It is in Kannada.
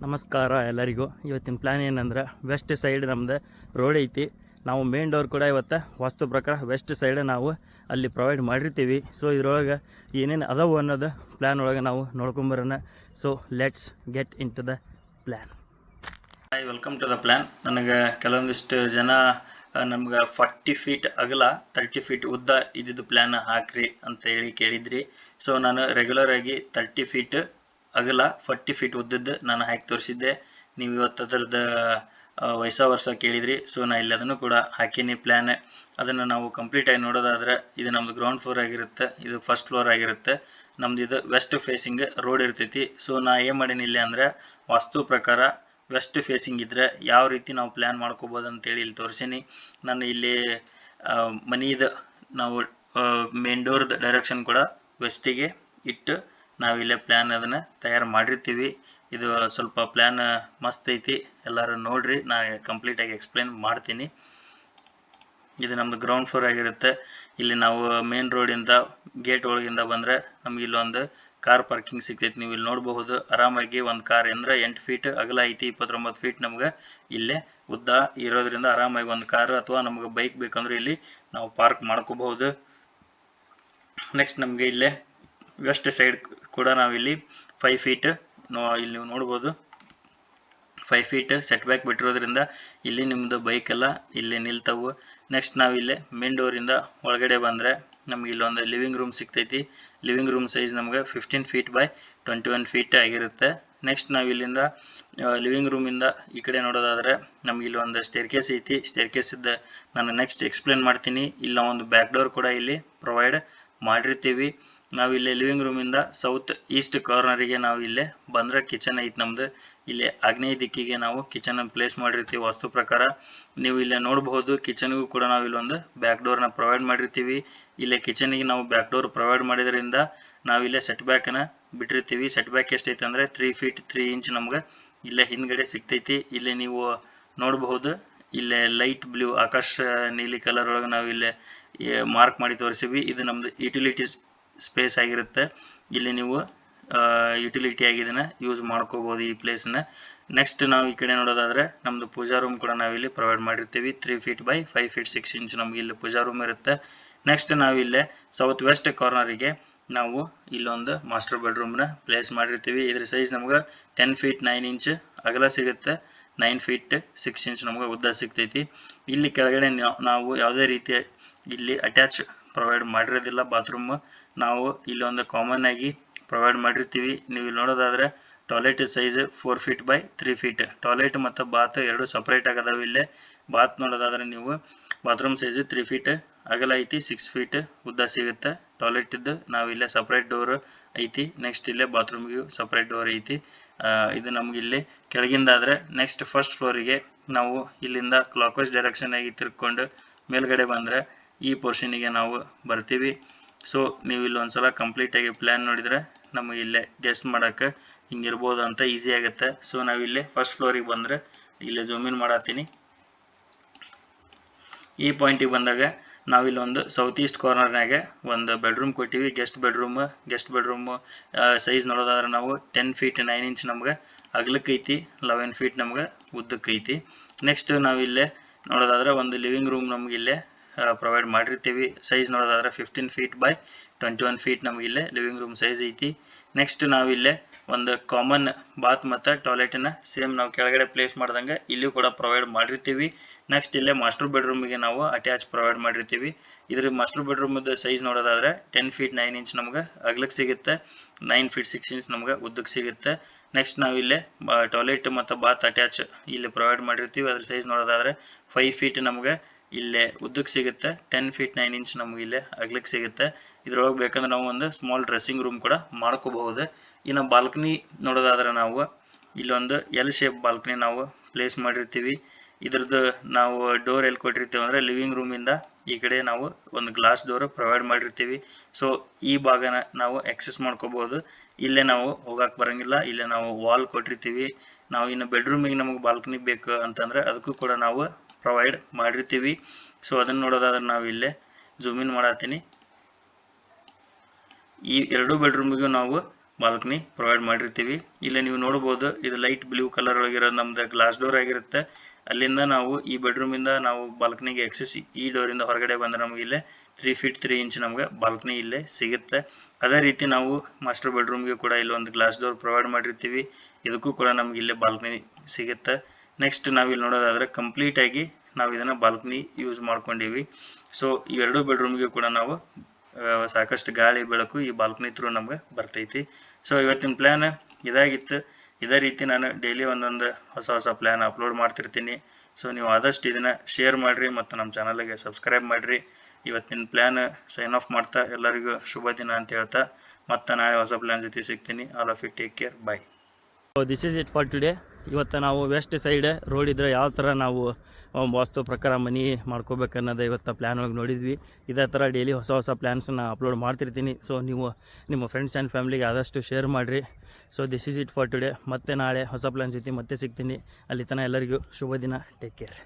ನಮಸ್ಕಾರ ಎಲ್ಲರಿಗೂ. ಇವತ್ತಿನ ಪ್ಲ್ಯಾನ್ ಏನಂದ್ರೆ ವೆಸ್ಟ್ ಸೈಡ್ ನಮ್ದು ರೋಡ್ ಐತಿ. ನಾವು ಮೇನ್ ಡೋರ್ ಕೂಡ ಇವತ್ತು ವಾಸ್ತು ಪ್ರಕಾರ ವೆಸ್ಟ್ ಸೈಡ್ ನಾವು ಅಲ್ಲಿ ಪ್ರೊವೈಡ್ ಮಾಡಿರ್ತೀವಿ. ಸೊ ಇದ್ರೊಳಗೆ ಏನೇನು ಅದಾವು ಅನ್ನೋದು ಪ್ಲ್ಯಾನ್ ಒಳಗೆ ನಾವು ನೋಡ್ಕೊಂಬರೋಣ. So let's get into the plan. Hi, welcome to the plan. ನನಗೆ ಕೆಲವೊಂದಿಷ್ಟು ಜನ ನಮ್ಗೆ 40 ಫೀಟ್ ಅಗಲ 30 ಫೀಟ್ ಉದ್ದ ಇದ್ದಿದ್ದು ಪ್ಲ್ಯಾನ್ ಹಾಕ್ರಿ ಅಂತ ಹೇಳಿ ಕೇಳಿದ್ರಿ. ಸೊ ನಾನು ರೆಗ್ಯುಲರ್ ಆಗಿ 30 ಫೀಟ್ ಅಗಲ 40 ಫೀಟ್ ಉದ್ದದ್ದು ನಾನು ಹಾಕಿ ತೋರಿಸಿದ್ದೆ. ನೀವು ಇವತ್ತು ಅದರದ್ದು ವರ್ಷ ಕೇಳಿದ್ರಿ. ಸೊ ನಾನು ಇಲ್ಲಿ ಅದನ್ನು ಕೂಡ ಹಾಕೀನಿ ಪ್ಲ್ಯಾನ್. ಅದನ್ನು ನಾವು ಕಂಪ್ಲೀಟಾಗಿ ನೋಡೋದಾದ್ರೆ ಇದು ನಮ್ಮದು ಗ್ರೌಂಡ್ ಫ್ಲೋರ್ ಆಗಿರುತ್ತೆ, ಇದು ಫಸ್ಟ್ ಫ್ಲೋರ್ ಆಗಿರುತ್ತೆ. ನಮ್ದು ಇದು ವೆಸ್ಟ್ ಫೇಸಿಂಗ್ ರೋಡ್ ಇರ್ತೈತಿ. ಸೊ ನಾ ಏನು ಮಾಡೀನಿ ಇಲ್ಲಿ ಅಂದರೆ ವಾಸ್ತು ಪ್ರಕಾರ ವೆಸ್ಟ್ ಫೇಸಿಂಗ್ ಇದ್ದರೆ ಯಾವ ರೀತಿ ನಾವು ಪ್ಲ್ಯಾನ್ ಮಾಡ್ಕೋಬೋದು ಅಂತೇಳಿ ಇಲ್ಲಿ ತೋರಿಸೀನಿ. ನಾನು ಇಲ್ಲಿ ಮನೆಯದು ನಾವು ಮೇನ್ ಡೋರ್ದು ಡೈರೆಕ್ಷನ್ ಕೂಡ ವೆಸ್ಟಿಗೆ ಇಟ್ಟು ನಾವಿಲ್ಲೇ ಪ್ಲ್ಯಾನ್ ಅದನ್ನು ತಯಾರು ಮಾಡಿರ್ತೀವಿ. ಇದು ಸ್ವಲ್ಪ ಪ್ಲ್ಯಾನ್ ಮಸ್ತ್ ಐತಿ, ಎಲ್ಲರೂ ನೋಡ್ರಿ. ನಾನು ಕಂಪ್ಲೀಟಾಗಿ ಎಕ್ಸ್ಪ್ಲೇನ್ ಮಾಡ್ತೀನಿ. ಇದು ನಮ್ಮದು ಗ್ರೌಂಡ್ ಫ್ಲೋರ್ ಆಗಿರುತ್ತೆ. ಇಲ್ಲಿ ನಾವು ಮೇನ್ ರೋಡಿಂದ ಗೇಟ್ ಒಳಗಿಂದ ಬಂದರೆ ನಮ್ಗೆ ಇಲ್ಲೊಂದು ಕಾರ್ ಪಾರ್ಕಿಂಗ್ ಸಿಗ್ತೈತಿ. ನೀವು ಇಲ್ಲಿ ನೋಡಬಹುದು. ಆರಾಮಾಗಿ ಒಂದು ಕಾರ್ ಅಂದರೆ 8 ಫೀಟ್ ಅಗಲ ಐತಿ, 29 ಫೀಟ್ ನಮ್ಗೆ ಇಲ್ಲೇ ಉದ್ದ ಇರೋದ್ರಿಂದ ಆರಾಮಾಗಿ ಒಂದು ಕಾರ್ ಅಥವಾ ನಮ್ಗೆ ಬೈಕ್ ಬೇಕಂದ್ರೆ ಇಲ್ಲಿ ನಾವು ಪಾರ್ಕ್ ಮಾಡ್ಕೋಬಹುದು. ನೆಕ್ಸ್ಟ್ ನಮಗೆ ಇಲ್ಲೇ ವೆಸ್ಟ್ ಸೈಡ್ ಕೂಡ ನಾವಿಲ್ಲಿ 5 ಫೀಟ್ ಇಲ್ಲಿ ನೀವು ನೋಡ್ಬೋದು. 5 ಫೀಟ್ ಸೆಟ್ ಬ್ಯಾಕ್ ಬಿಟ್ಟಿರೋದ್ರಿಂದ ಇಲ್ಲಿ ನಿಮ್ಮದು ಬೈಕೆಲ್ಲ ಇಲ್ಲಿ ನಿಲ್ತವು. ನೆಕ್ಸ್ಟ್ ನಾವಿಲ್ಲೇ ಮೇನ್ ಡೋರಿಂದ ಒಳಗಡೆ ಬಂದರೆ ನಮ್ಗೆ ಇಲ್ಲೊಂದು ಲಿವಿಂಗ್ ರೂಮ್ ಸಿಗ್ತೈತಿ. ಲಿವಿಂಗ್ ರೂಮ್ ಸೈಜ್ ನಮ್ಗೆ 15 ಫೀಟ್ ಬೈ 21 ಫೀಟ್ ಆಗಿರುತ್ತೆ. ನೆಕ್ಸ್ಟ್ ನಾವು ಇಲ್ಲಿಂದ ಲಿವಿಂಗ್ ರೂಮಿಂದ ಈ ಕಡೆ ನೋಡೋದಾದರೆ ನಮ್ಗೆ ಇಲ್ಲೊಂದು ಸ್ಟೇರ್ಕೇಸ್ ಐತಿ. ಸ್ಟೇರ್ಕೇಸಿದ್ದು ನಾನು ನೆಕ್ಸ್ಟ್ ಎಕ್ಸ್ಪ್ಲೇನ್ ಮಾಡ್ತೀನಿ. ಇಲ್ಲ ಒಂದು ಬ್ಯಾಕ್ ಡೋರ್ ಕೂಡ ಇಲ್ಲಿ ಪ್ರೊವೈಡ್ ಮಾಡಿರ್ತೀವಿ. ನಾವಿಲ್ಲಿ ಲಿವಿಂಗ್ ರೂಮಿಂದ ಸೌತ್ ಈಸ್ಟ್ ಕಾರ್ನರಿಗೆ ನಾವು ಇಲ್ಲೇ ಬಂದರೆ ಕಿಚನ್ ಐತಿ ನಮ್ದು. ಇಲ್ಲಿ ಆಗ್ನೇಯ ದಿಕ್ಕಿಗೆ ನಾವು ಕಿಚನ್ ಪ್ಲೇಸ್ ಮಾಡಿರ್ತೀವಿ ವಾಸ್ತು ಪ್ರಕಾರ. ನೀವು ಇಲ್ಲೇ ನೋಡಬಹುದು. ಕಿಚನ್ಗೂ ಕೂಡ ನಾವು ಇಲ್ಲೊಂದು ಬ್ಯಾಕ್ ಡೋರ್ನ ಪ್ರೊವೈಡ್ ಮಾಡಿರ್ತೀವಿ. ಇಲ್ಲೇ ಕಿಚನಿಗೆ ನಾವು ಬ್ಯಾಕ್ ಡೋರ್ ಪ್ರೊವೈಡ್ ಮಾಡಿದ್ರಿಂದ ನಾವಿಲ್ಲೇ ಸೆಟ್ ಬ್ಯಾಕ್ನ ಬಿಟ್ಟಿರ್ತೀವಿ. ಸೆಟ್ ಬ್ಯಾಕ್ ಎಷ್ಟೈತೆ ಅಂದರೆ 3 ಫೀಟ್ 3 ಇಂಚ್ ನಮ್ಗೆ ಇಲ್ಲೇ ಹಿಂದ್ಗಡೆ ಸಿಗ್ತೈತಿ. ಇಲ್ಲಿ ನೀವು ನೋಡಬಹುದು. ಇಲ್ಲೇ ಲೈಟ್ ಬ್ಲೂ ಆಕಾಶ ನೀಲಿ ಕಲರ್ ಒಳಗೆ ನಾವು ಇಲ್ಲೇ ಮಾರ್ಕ್ ಮಾಡಿ ತೋರಿಸಿವಿ. ಇದು ನಮ್ಮದು ಯುಟಿಲಿಟಿ ಸ್ಪೇಸ್ ಆಗಿರುತ್ತೆ. ಇಲ್ಲಿ ನೀವು ಯುಟಿಲಿಟಿ ಆಗಿ ಇದನ್ನು ಯೂಸ್ ಮಾಡ್ಕೋಬೋದು ಈ ಪ್ಲೇಸ್ನ. ನೆಕ್ಸ್ಟ್ ನಾವು ಈ ಕಡೆ ನೋಡೋದಾದರೆ ನಮ್ಮದು ಪೂಜಾ ರೂಮ್ ಕೂಡ ನಾವಿಲ್ಲಿ ಪ್ರೊವೈಡ್ ಮಾಡಿರ್ತೀವಿ. 3 ಫೀಟ್ ಬೈ 5 ಫೀಟ್ 6 ಇಂಚ್ ನಮಗೆ ಇಲ್ಲಿ ಪೂಜಾ ರೂಮ್ ಇರುತ್ತೆ. ನೆಕ್ಸ್ಟ್ ನಾವಿಲ್ಲೇ ಸೌತ್ ವೆಸ್ಟ್ ಕಾರ್ನರಿಗೆ ನಾವು ಇಲ್ಲೊಂದು ಮಾಸ್ಟರ್ ಬೆಡ್ರೂಮ್ನ ಪ್ಲೇಸ್ ಮಾಡಿರ್ತೀವಿ. ಇದ್ರ ಸೈಜ್ ನಮ್ಗೆ 10 ಫೀಟ್ 9 ಇಂಚ್ ಅಗಲ ಸಿಗುತ್ತೆ, 9 ಫೀಟ್ 6 ಇಂಚ್ ನಮ್ಗೆ ಉದ್ದ ಸಿಗ್ತೈತಿ. ಇಲ್ಲಿ ಕೆಳಗಡೆ ನಾವು ಯಾವುದೇ ರೀತಿಯ ಇಲ್ಲಿ ಅಟ್ಯಾಚ್ ಪ್ರೊವೈಡ್ ಮಾಡಿರೋದಿಲ್ಲ ಬಾತ್ರೂಮ್. ನಾವು ಇಲ್ಲೊಂದು ಕಾಮನ್ ಆಗಿ ಪ್ರೊವೈಡ್ ಮಾಡಿರ್ತೀವಿ. ನೀವು ಇಲ್ಲಿ ನೋಡೋದಾದರೆ toilet size 4 feet by 3 feet. Toilet ಮತ್ತು ಬಾತ್ ಎರಡು ಸಪ್ರೇಟ್ ಆಗದಾವೆ. ಇಲ್ಲೇ ಬಾತ್ ನೋಡೋದಾದರೆ ನೀವು ಬಾತ್ರೂಮ್ ಸೈಜ್ 3 ಫೀಟ್ ಅಗಲ ಐತಿ, 6 ಫೀಟ್ ಉದ್ದ ಸಿಗುತ್ತೆ. ಟಾಯ್ಲೆಟ್ ಇದ್ದು ನಾವಿಲ್ಲೇ ಸಪ್ರೇಟ್ ಡೋರ್ ಐತಿ. ನೆಕ್ಸ್ಟ್ ಇಲ್ಲೇ ಬಾತ್ರೂಮ್ಗೂ ಸಪ್ರೇಟ್ ಡೋರ್ ಐತಿ. ಇದು ನಮ್ಗೆ ಇಲ್ಲಿ ಕೆಳಗಿಂದಾದರೆ ನೆಕ್ಸ್ಟ್ ಫಸ್ಟ್ ಫ್ಲೋರಿಗೆ ನಾವು ಇಲ್ಲಿಂದ ಕ್ಲಾಕ್ ವೈಸ್ ಡೈರೆಕ್ಷನ್ ಆಗಿ ತಿರ್ಕೊಂಡು ಮೇಲ್ಗಡೆ ಬಂದರೆ ಈ ಪೋರ್ಷನಿಗೆ ನಾವು ಬರ್ತೀವಿ. ಸೊ ನೀವು ಇಲ್ಲಿ ಒಂದ್ಸಲ ಕಂಪ್ಲೀಟಾಗಿ ಪ್ಲ್ಯಾನ್ ನೋಡಿದರೆ ನಮಗೆ ಇಲ್ಲೇ ಗೆಸ್ ಮಾಡೋಕ್ಕೆ ಹಿಂಗಿರ್ಬೋದು ಅಂತ ಈಸಿ ಆಗುತ್ತೆ. ಸೊ ನಾವಿಲ್ಲೇ ಫಸ್ಟ್ ಫ್ಲೋರಿಗೆ ಬಂದರೆ ಇಲ್ಲೇ ಝೂಮ್ ಇನ್ ಮಾಡತ್ತೀನಿ. ಈ ಪಾಯಿಂಟಿಗೆ ಬಂದಾಗ ನಾವಿಲ್ಲೊಂದು ಸೌತ್ ಈಸ್ಟ್ ಕಾರ್ನರ್ನಾಗೆ ಒಂದು ಬೆಡ್ರೂಮ್ ಕೊಟ್ಟಿವಿ. ಗೆಸ್ಟ್ ಬೆಡ್ರೂಮು ಸೈಜ್ ನೋಡೋದಾದ್ರೆ ನಾವು 10 ಫೀಟ್ 9 ಇಂಚ್ ನಮ್ಗೆ ಅಗಲಕ್ಕೈತಿ, 11 ಫೀಟ್ ನಮ್ಗೆ ಉದ್ದಕ್ಕೈತಿ. ನೆಕ್ಸ್ಟ್ ನಾವಿಲ್ಲೇ ನೋಡೋದಾದ್ರೆ ಒಂದು ಲಿವಿಂಗ್ ರೂಮ್ ನಮ್ಗೆ ಇಲ್ಲೇ ಪ್ರೊವೈಡ್ ಮಾಡಿರ್ತೀವಿ. ಸೈಜ್ ನೋಡೋದಾದ್ರೆ 15 ಫೀಟ್ ಬೈ 21 ಫೀಟ್ ನಮಗಿಲ್ಲೇ ಲಿವಿಂಗ್ ರೂಮ್ ಸೈಜ್ ಐತಿ. ನೆಕ್ಸ್ಟ್ ನಾವಿಲ್ಲೇ ಒಂದು ಕಾಮನ್ ಬಾತ್ ಮತ್ತು ಟಾಯ್ಲೆಟನ್ನ ಸೇಮ್ ನಾವು ಕೆಳಗಡೆ ಪ್ಲೇಸ್ ಮಾಡ್ದಂಗೆ ಇಲ್ಲೂ ಕೂಡ ಪ್ರೊವೈಡ್ ಮಾಡಿರ್ತೀವಿ. ನೆಕ್ಸ್ಟ್ ಇಲ್ಲೇ ಮಾಸ್ಟರ್ ಬೆಡ್ರೂಮಿಗೆ ನಾವು ಅಟ್ಯಾಚ್ ಪ್ರೊವೈಡ್ ಮಾಡಿರ್ತೀವಿ. ಇದ್ರ ಮಾಸ್ಟರ್ ಬೆಡ್ರೂಮದ ಸೈಜ್ ನೋಡೋದಾದರೆ 10 ಫೀಟ್ 9 ಇಂಚ್ ನಮ್ಗೆ ಅಗಲಕ್ಕೆ ಸಿಗುತ್ತೆ, 9 ಫೀಟ್ 6 ಇಂಚ್ ನಮ್ಗೆ ಉದ್ದಕ್ಕೆ ಸಿಗುತ್ತೆ. ನೆಕ್ಸ್ಟ್ ನಾವಿಲ್ಲೇ ಟಾಯ್ಲೆಟ್ ಮತ್ತು ಬಾತ್ ಅಟ್ಯಾಚ್ ಇಲ್ಲಿ ಪ್ರೊವೈಡ್ ಮಾಡಿರ್ತೀವಿ. ಅದ್ರ ಸೈಜ್ ನೋಡೋದಾದರೆ 5 ಫೀಟ್ ನಮ್ಗೆ ಇಲ್ಲೇ ಉದ್ದಕ್ಕೆ ಸಿಗುತ್ತೆ, 10 ಫೀಟ್ 9 ಇಂಚ್ ನಮ್ಗೆ ಇಲ್ಲೇ ಅಗಲಕ್ಕೆ ಸಿಗುತ್ತೆ. ಇದ್ರೊಳಗೆ ಬೇಕಂದ್ರೆ ನಾವು ಒಂದು ಸ್ಮಾಲ್ ಡ್ರೆಸ್ಸಿಂಗ್ ರೂಮ್ ಕೂಡ ಮಾಡ್ಕೋಬಹುದು. ಇನ್ನು ಬಾಲ್ಕನಿ ನೋಡೋದಾದ್ರೆ ನಾವು ಇಲ್ಲೊಂದು ಎಲ್ ಶೇಪ್ ಬಾಲ್ಕನಿ ನಾವು ಪ್ಲೇಸ್ ಮಾಡಿರ್ತೀವಿ. ಇದ್ರದ್ದು ನಾವು ಡೋರ್ ಎಲ್ಲಿ ಕೊಟ್ಟಿರ್ತೀವಿ ಅಂದರೆ ಲಿವಿಂಗ್ ರೂಮಿಂದ ಈ ಕಡೆ ನಾವು ಒಂದು ಗ್ಲಾಸ್ ಡೋರ್ ಪ್ರೊವೈಡ್ ಮಾಡಿರ್ತೀವಿ. ಸೊ ಈ ಭಾಗನ ನಾವು ಆಕ್ಸೆಸ್ ಮಾಡ್ಕೋಬಹುದು. ಇಲ್ಲೇ ನಾವು ಹೋಗಕ್ಕೆ ಬರೋಂಗಿಲ್ಲ. ಇಲ್ಲೇ ನಾವು ವಾಲ್ ಕೊಟ್ಟಿರ್ತೀವಿ. ನಾವು ಇನ್ನು ಬೆಡ್ರೂಮಿಗೆ ನಮಗೆ ಬಾಲ್ಕನಿ ಬೇಕು ಅಂತಂದರೆ ಅದಕ್ಕೂ ಕೂಡ ನಾವು ಪ್ರೊವೈಡ್ ಮಾಡಿರ್ತೀವಿ. ಸೊ ಅದನ್ನು ನೋಡೋದಾದ್ರೆ ನಾವು ಇಲ್ಲೇ ಝೂಮ್ ಇನ್ ಮಾಡತ್ತೀನಿ. ಈ ಎರಡು ಬೆಡ್ರೂಮಿಗೂ ನಾವು ಬಾಲ್ಕನಿ ಪ್ರೊವೈಡ್ ಮಾಡಿರ್ತೀವಿ. ಇಲ್ಲಿ ನೀವು ನೋಡ್ಬೋದು, ಇದು ಲೈಟ್ ಬ್ಲೂ ಕಲರ್ ಒಳಗಿರೋದು ನಮ್ದು ಗ್ಲಾಸ್ ಡೋರ್ ಆಗಿರುತ್ತೆ. ಅಲ್ಲಿಂದ ನಾವು ಈ ಬೆಡ್ರೂಮಿಂದ ನಾವು ಬಾಲ್ಕನಿಗೆ ಎಕ್ಸೆಸ್ ಈ ಡೋರಿಂದ ಹೊರಗಡೆ ಬಂದರೆ ನಮಗೆ ಇಲ್ಲೇ 3 ಫೀಟ್ 3 ಇಂಚ್ ನಮಗೆ ಬಾಲ್ಕನಿ ಇಲ್ಲೇ ಸಿಗುತ್ತೆ. ಅದೇ ರೀತಿ ನಾವು ಮಾಸ್ಟರ್ ಬೆಡ್ರೂಮ್ಗೆ ಕೂಡ ಇಲ್ಲಿ ಒಂದು ಗ್ಲಾಸ್ ಡೋರ್ ಪ್ರೊವೈಡ್ ಮಾಡಿರ್ತೀವಿ. ಇದಕ್ಕೂ ಕೂಡ ನಮ್ಗೆ ಇಲ್ಲೇ ಬಾಲ್ಕನಿ ಸಿಗುತ್ತೆ. ನೆಕ್ಸ್ಟ್ ನಾವಿಲ್ಲಿ ನೋಡೋದಾದರೆ ಕಂಪ್ಲೀಟಾಗಿ ನಾವು ಇದನ್ನು ಬಾಲ್ಕನಿ ಯೂಸ್ ಮಾಡ್ಕೊಂಡಿವಿ. ಸೊ ಈ 2 ಬೆಡ್ರೂಮ್ಗೆ ಕೂಡ ನಾವು ಸಾಕಷ್ಟು ಗಾಳಿ ಬೆಳಕು ಈ ಬಾಲ್ಕನಿ ಥ್ರೂ ನಮ್ಗೆ ಬರ್ತೈತಿ. ಸೊ ಇವತ್ತಿನ ಪ್ಲ್ಯಾನ್ ಇದಾಗಿತ್ತು. ಇದೇ ರೀತಿ ನಾನು ಡೈಲಿ ಒಂದೊಂದು ಹೊಸ ಪ್ಲ್ಯಾನ್ ಅಪ್ಲೋಡ್ ಮಾಡ್ತಿರ್ತೀನಿ. ಸೊ ನೀವು ಆದಷ್ಟು ಇದನ್ನು ಶೇರ್ ಮಾಡಿರಿ ಮತ್ತು ನಮ್ಮ ಚಾನಲ್ಗೆ ಸಬ್ಸ್ಕ್ರೈಬ್ ಮಾಡಿರಿ. ಇವತ್ತಿನ ಪ್ಲ್ಯಾನ್ ಸೈನ್ ಆಫ್ ಮಾಡ್ತಾ ಎಲ್ಲರಿಗೂ ಶುಭ ದಿನ ಅಂತ ಹೇಳ್ತಾ ಮತ್ತೆ ನಾಳೆ ಹೊಸ ಪ್ಲ್ಯಾನ್ ಜೊತೆ ಸಿಗ್ತೀನಿ. All of you take care, bye. So this is it for today. ಇವತ್ತು ನಾವು ವೆಸ್ಟ್ ಸೈಡ್ ರೋಡ್ ಇದ್ದರೆ ಯಾವ ಥರ ನಾವು ವಾಸ್ತು ಪ್ರಕಾರ ಮನೆ ಮಾಡ್ಕೋಬೇಕನ್ನೋದು ಇವತ್ತು ಪ್ಲ್ಯಾನ್ ಒಳಗೆ ನೋಡಿದ್ವಿ. ಇದೇ ಥರ ಡೈಲಿ ಹೊಸ ಪ್ಲ್ಯಾನ್ಸನ್ನ ಅಪ್ಲೋಡ್ ಮಾಡ್ತಿರ್ತೀನಿ. ಸೊ ನೀವು ನಿಮ್ಮ ಫ್ರೆಂಡ್ಸ್ ಆ್ಯಂಡ್ ಫ್ಯಾಮಿಲಿಗೆ ಆದಷ್ಟು ಶೇರ್ ಮಾಡಿರಿ. So this is it for today. ಮತ್ತೆ ನಾಳೆ ಹೊಸ ಪ್ಲ್ಯಾನ್ ಜೊತೆ ಮತ್ತೆ ಸಿಗ್ತೀನಿ. ಅಲ್ಲಿ ತನಕ ಎಲ್ಲರಿಗೂ ಶುಭ ದಿನ. Take care.